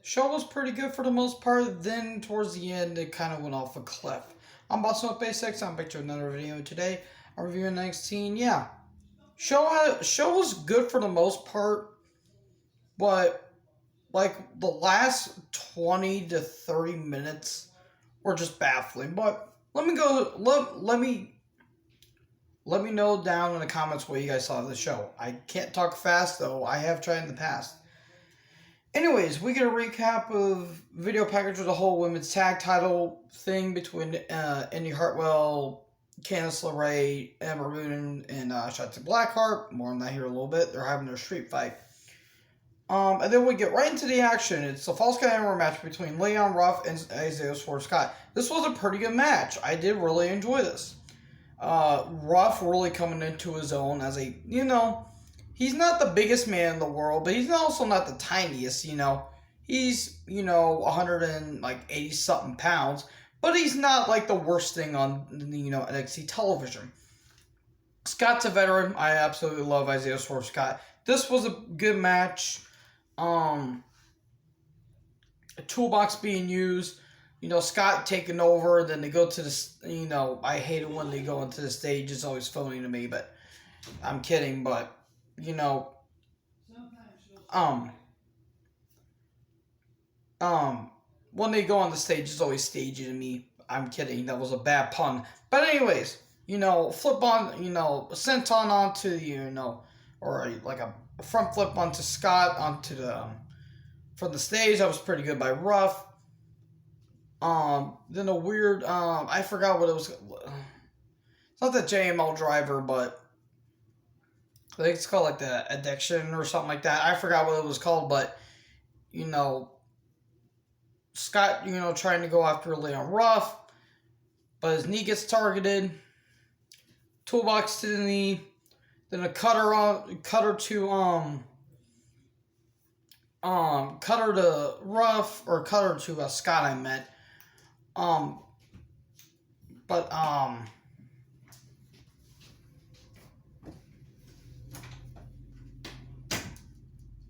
Show was pretty good for the most part. Then towards the end, it kind of went off a cliff. I'm Boston with Basics. I'm back to another video today. I'm reviewing NXT. And yeah, show was good for the most part, but like the last 20 to 30 minutes were just baffling. But let me go. Let me know down in the comments what you guys saw of the show. I can't talk fast though. I have tried in the past. Anyways, we get a recap of video package of the whole women's tag title thing between Indy Hartwell, Candice LeRae, Ember Moon, and Shotzi Blackheart. More on that here in a little bit. They're having their street fight. And then we get right into the action. It's the Falls Count Anywhere match between Leon Ruff and Isaiah Scott. This was a pretty good match. I did really enjoy this. Ruff really coming into his own as a, he's not the biggest man in the world, but he's also not the tiniest, He's, 180 something pounds, but he's not like the worst thing on, NXT television. Scott's a veteran. I absolutely love Isaiah Scott. This was a good match. A toolbox being used. Scott taking over, then they go to the, I hate it when they go into the stage. It's always phony to me, but I'm kidding, but, when they go on the stage, it's always stagey to me. I'm kidding. That was a bad pun. But anyways, flip on, senton onto, or like a front flip onto Scott onto the, from the stage. That was pretty good by Ruff. Then a weird, I forgot what it was. It's not the JML driver, but I think it's called like the addiction or something like that. I forgot what it was called, but, Scott, trying to go after Leon Ruff, but his knee gets targeted. Toolbox to the knee. Then a cutter to Ruff, or cutter to Scott, I meant.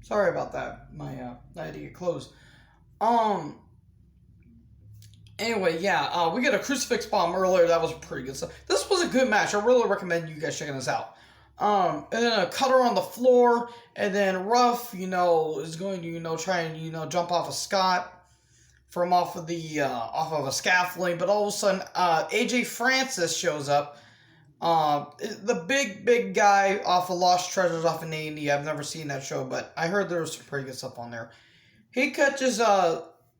Sorry about that. I had to get closed. Anyway, yeah, we got a crucifix bomb earlier. That was pretty good stuff. This was a good match. I really recommend you guys checking this out. And then a cutter on the floor, and then Ruff, is going to, try and, jump off of Scott from off of a scaffolding, but all of a sudden, AJ Francis shows up. The big guy off of Lost Treasures off of A&E. I've never seen that show, but I heard there was some pretty good stuff on there. He catches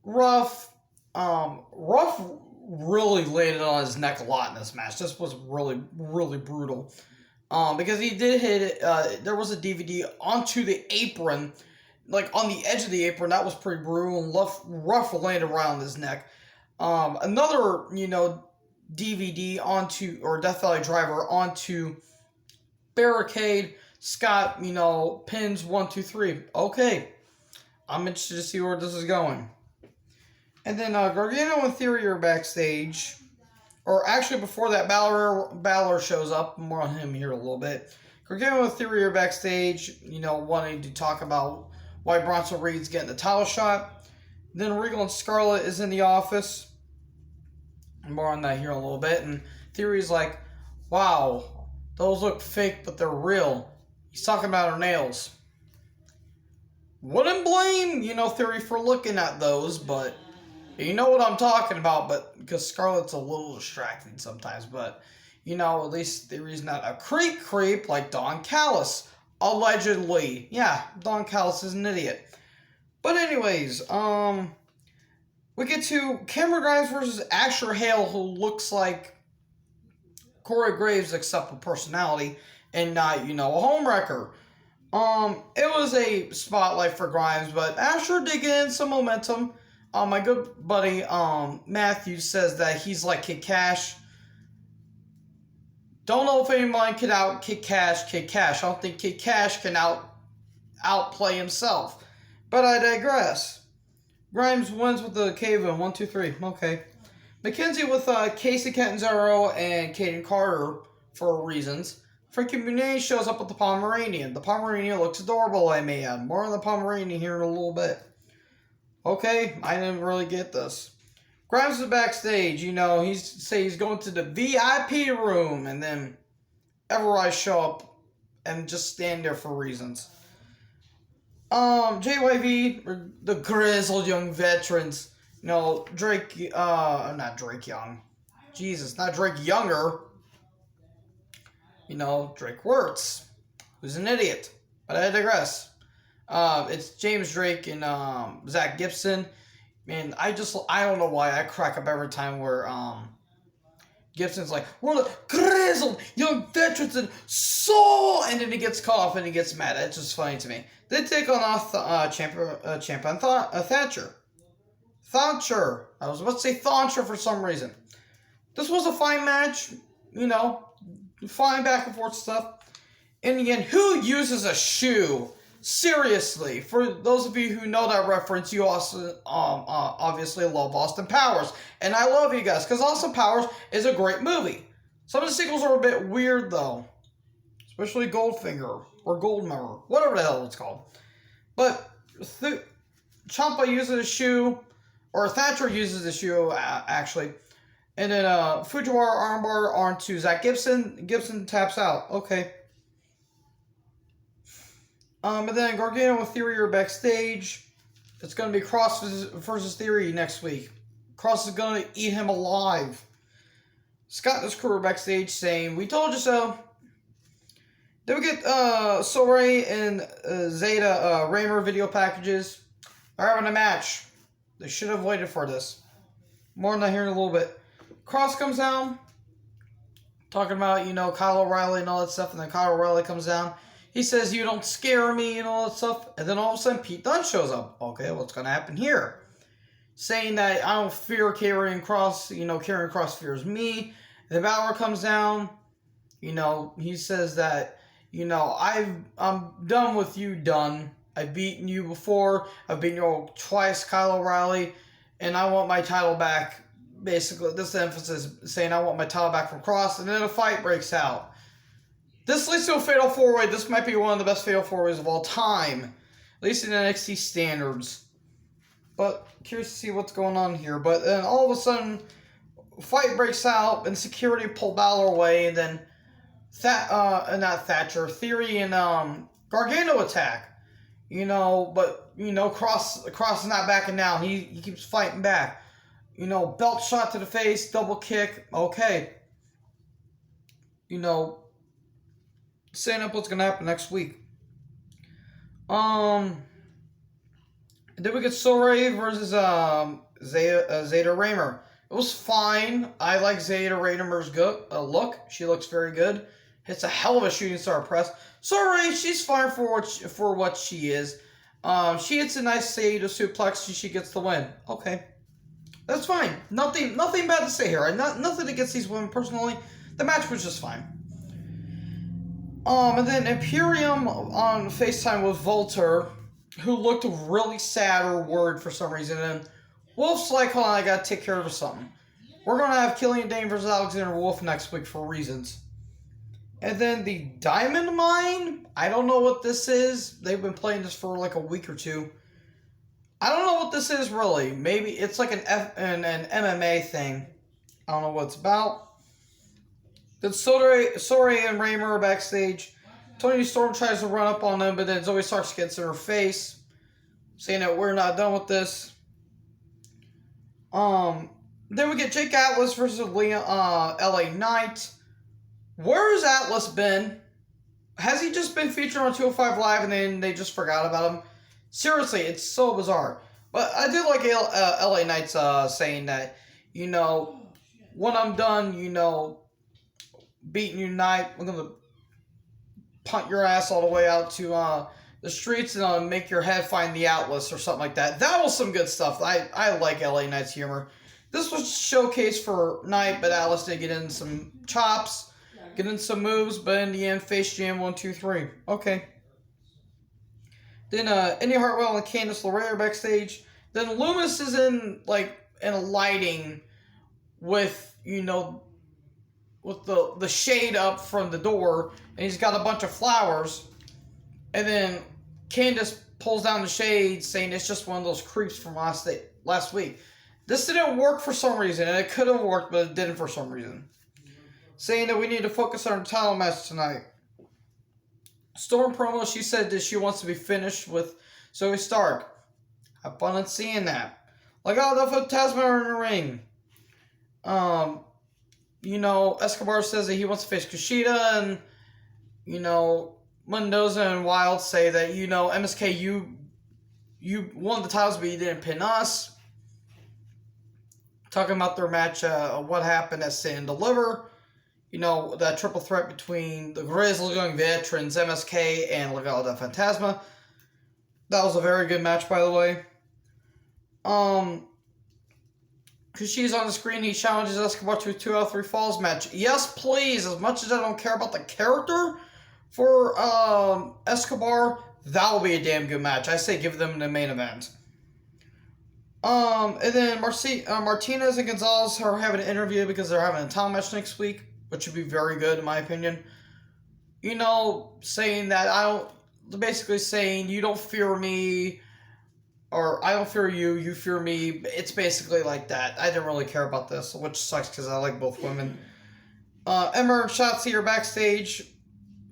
Ruff. Ruff really landed on his neck a lot in this match. This was really, really brutal. Because he did hit it. There was a DVD onto the apron, like on the edge of the apron. That was pretty brutal. And Ruff landed around his neck. Another, DVD onto, or Death Valley Driver onto barricade. Scott, pins 1, 2, 3. Okay. I'm interested to see where this is going. And then Gargano and Theory are backstage. Or actually, before that, Balor shows up. More on him here a little bit. Gargano and Theory are backstage, wanting to talk about why Bronson Reed's getting the title shot. Then Regal and Scarlett is in the office. More on that here in a little bit. And Theory's like, wow, those look fake, but they're real. He's talking about her nails. Wouldn't blame, Theory for looking at those, but you know what I'm talking about, but because Scarlett's a little distracting sometimes, but, at least Theory's not a creep like Don Callis, allegedly. Yeah, Don Callis is an idiot. But anyways, we get to Cameron Grimes versus Asher Hale, who looks like Corey Graves except for personality and not, a homewrecker. It was a spotlight for Grimes, but Asher did get in some momentum. My good buddy, Matthew says that he's like Kid Cash. Don't know if anyone can out Kid Cash. I don't think Kid Cash can outplay himself. But I digress. Grimes wins with the cave-in. 1, 2, 3. Okay. McKenzie with Casey Catanzaro and Kaden Carter for reasons. Frankie Muniz shows up with the Pomeranian. The Pomeranian looks adorable, I may add. More on the Pomeranian here in a little bit. Okay, I didn't really get this. Grimes is backstage, he's going to the VIP room, and then Everrise show up and just stand there for reasons. JYV, the grizzled young veterans, Drake, not Drake Young. Jesus, not Drake Younger. Drake Wirtz, who's an idiot. But I digress. It's James Drake and Zach Gibson. Man, I don't know why I crack up every time where Gibson's like, we're the grizzled young veterans and soul, and then he gets caught off and he gets mad. It's just funny to me. They take on champion Thatcher. Thatcher. I was about to say Thatcher for some reason. This was a fine match, fine back and forth stuff. In the end, who uses a shoe? Seriously, for those of you who know that reference, you also obviously love Austin Powers. And I love you guys, because Austin Powers is a great movie. Some of the sequels are a bit weird, though. Especially Goldfinger, or Goldmember, whatever the hell it's called. But Ciampa uses a shoe, or Thatcher uses a shoe, actually. And then Fujiwara armbar onto Zach Gibson. Gibson taps out. Okay. And then Gargano and Theory are backstage. It's going to be Cross versus Theory next week. Cross is going to eat him alive. Scott and his crew are backstage saying, "We told you so." Then we get Soray and Zeta Raymer video packages. They're having a match. They should have waited for this. More on that here in a little bit. Cross comes down, talking about, Kyle O'Reilly and all that stuff. And then Kyle O'Reilly comes down. He says, "You don't scare me," and all that stuff. And then all of a sudden, Pete Dunne shows up. Okay, what's going to happen here? Saying that I don't fear Karrion Kross. Karrion Kross fears me. And then Balor comes down. He says that, I'm done with you, Dunne. I've beaten you before. I've beaten you twice, Kyle O'Reilly. And I want my title back. Basically, this is the emphasis, saying I want my title back from Kross. And then a fight breaks out. This leads to a Fatal 4-Way. This might be one of the best Fatal 4-Ways of all time. At least in NXT standards. But, curious to see what's going on here. But then all of a sudden, fight breaks out, and security pull Balor away, and then not Thatcher, Theory and Gargano attack. But, Kross is not backing down. He keeps fighting back. Belt shot to the face, double kick. Okay. Setting up what's going to happen next week. Then we get Soray versus Zeta Raymer. It was fine. I like Zeta Raymer's look. She looks very good. Hits a hell of a shooting star press. Soray, she's fine for what she is. She hits a nice Zeta suplex. She gets the win. Okay. That's fine. Nothing bad to say here. Nothing against these women personally. The match was just fine. And then Imperium on FaceTime with Volter, who looked really sad or worried for some reason. And Wolf's like, hold on, I gotta take care of something. We're gonna have Killian Dane versus Alexander Wolf next week for reasons. And then the Diamond Mine, I don't know what this is. They've been playing this for like a week or two. I don't know what this is really. Maybe it's like an MMA thing. I don't know what it's about. Then Soray and Raymer are backstage. Tony Storm tries to run up on them, but then Zoe Starks gets in her face, saying that we're not done with this. Then we get Jake Atlas versus LA Knight. Where has Atlas been? Has he just been featured on 205 Live and then they just forgot about him? Seriously, it's so bizarre. But I did like LA Knight's saying that, when I'm done, beating you tonight, I'm going to punt your ass all the way out to the streets and make your head find the Atlas or something like that. That was some good stuff. I like LA Knight's humor. This was showcased for Knight, but Atlas did get in some chops, get in some moves, but in the end, face jam 1, 2, 3. Okay. Then Indy Hartwell and Candice LeRae are backstage. Then Loomis is in a lighting with, with the shade up from the door, and he's got a bunch of flowers. And then Candice pulls down the shade, saying it's just one of those creeps from last week. This didn't work for some reason, and it could have worked, but it didn't for some reason. Saying that we need to focus on our title match tonight. Storm promo, she said that she wants to be finished with Zoe Stark. Have fun at seeing that. Like, oh, the Phantasma in the ring. Escobar says that he wants to face Kushida, and, Mendoza and Wilde say that, MSK, you won the titles, but you didn't pin us. Talking about their match, what happened at Stand and Deliver. That triple threat between the Grizzly Young Veterans, MSK, and Legado del Fantasma. That was a very good match, by the way. Kushida's on the screen, he challenges Escobar to a 2 out of 3 falls match. Yes, please. As much as I don't care about the character for Escobar, that will be a damn good match. I say give them the main event. And then Martinez and Gonzalez are having an interview because they're having a title match next week, which would be very good in my opinion. Saying that basically saying you don't fear me, or I don't fear you, you fear me. It's basically like that. I didn't really care about this, which sucks because I like both women. Ember and Shotzi are backstage.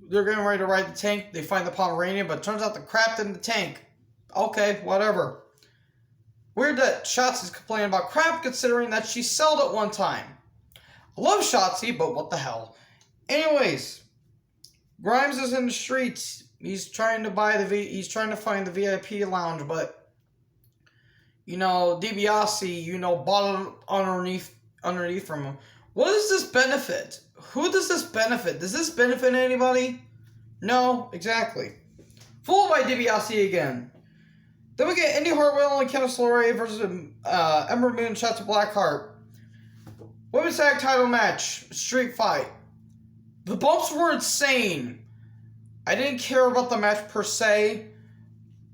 They're getting ready to ride the tank. They find the Pomeranian, but it turns out they're crapped in the tank. Okay, whatever. Weird that Shotzi's complaining about crap considering that she sold it one time. I love Shotzi, but what the hell. Anyways, Grimes is in the streets. He's trying to find the VIP lounge, but DiBiase, bought it underneath from him. What does this benefit? Who does this benefit? Does this benefit anybody? No, exactly. Fooled by DiBiase again. Then we get Indy Hartwell and Candice LeRae versus Ember Moon and Shotzi Blackheart. Women's tag title match, street fight. The bumps were insane. I didn't care about the match per se.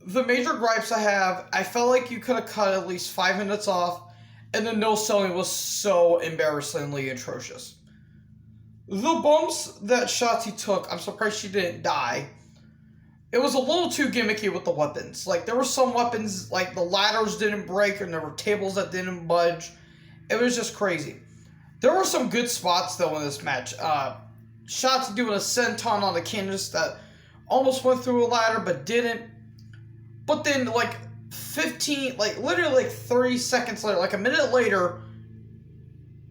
The major gripes I have, I felt like you could have cut at least 5 minutes off, and the no-selling was so embarrassingly atrocious. The bumps that Shotzi took, I'm surprised she didn't die. It was a little too gimmicky with the weapons. Like, there were some weapons, like the ladders didn't break, and there were tables that didn't budge. It was just crazy. There were some good spots, though, in this match. Shotzi doing a senton on the canvas that almost went through a ladder, but didn't. But then, literally 30 seconds later, like a minute later,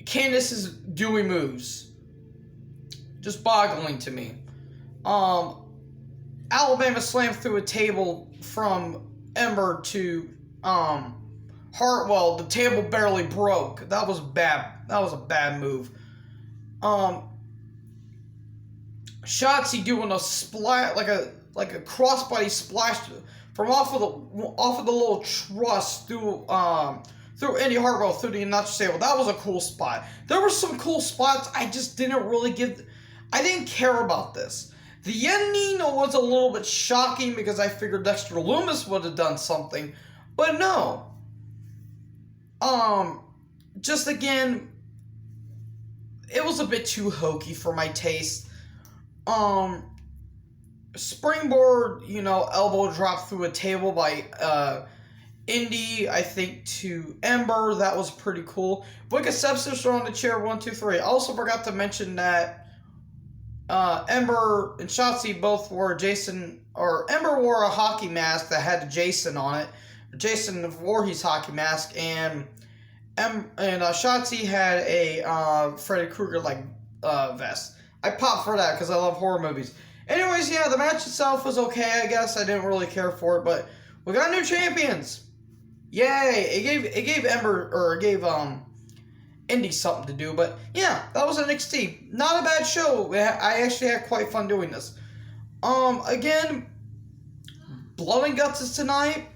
Candice is doing moves. Just boggling to me. Alabama slammed through a table from Ember to Hartwell. The table barely broke. That was bad. That was a bad move. Shotzi doing a splash, like a crossbody splash from off of the little truss through Indy Hartwell through the announcer's table. That was a cool spot. There were some cool spots. I just didn't really I didn't care about this. The ending was a little bit shocking because I figured Dexter Lumis would have done something, but no. Just again, it was a bit too hokey for my taste. Springboard, elbow drop through a table by Indy, I think, to Ember. That was pretty cool. Wicked Stepsister on the chair, 1, 2, 3. I also forgot to mention that Ember and Shotzi both wore Ember wore a hockey mask that had Jason on it. Jason wore his hockey mask, and Shotzi had a Freddy Krueger vest. I popped for that because I love horror movies. Anyways, yeah, the match itself was okay, I guess. I didn't really care for it, but we got new champions. Yay! It gave Indy something to do, but yeah, that was NXT. Not a bad show. I actually had quite fun doing this. Again, Blood and Guts is tonight.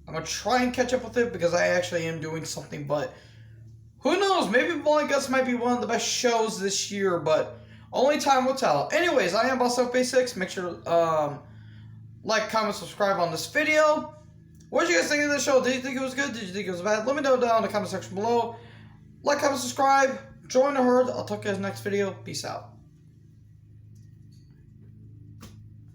I'm gonna try and catch up with it because I actually am doing something, but who knows? Maybe Blood and Guts might be one of the best shows this year, but only time will tell. Anyways, I am BossUp86. Make sure like, comment, subscribe on this video. What did you guys think of this show? Did you think it was good? Did you think it was bad? Let me know down in the comment section below. Like, comment, subscribe. Join the herd. I'll talk to you guys next video. Peace out.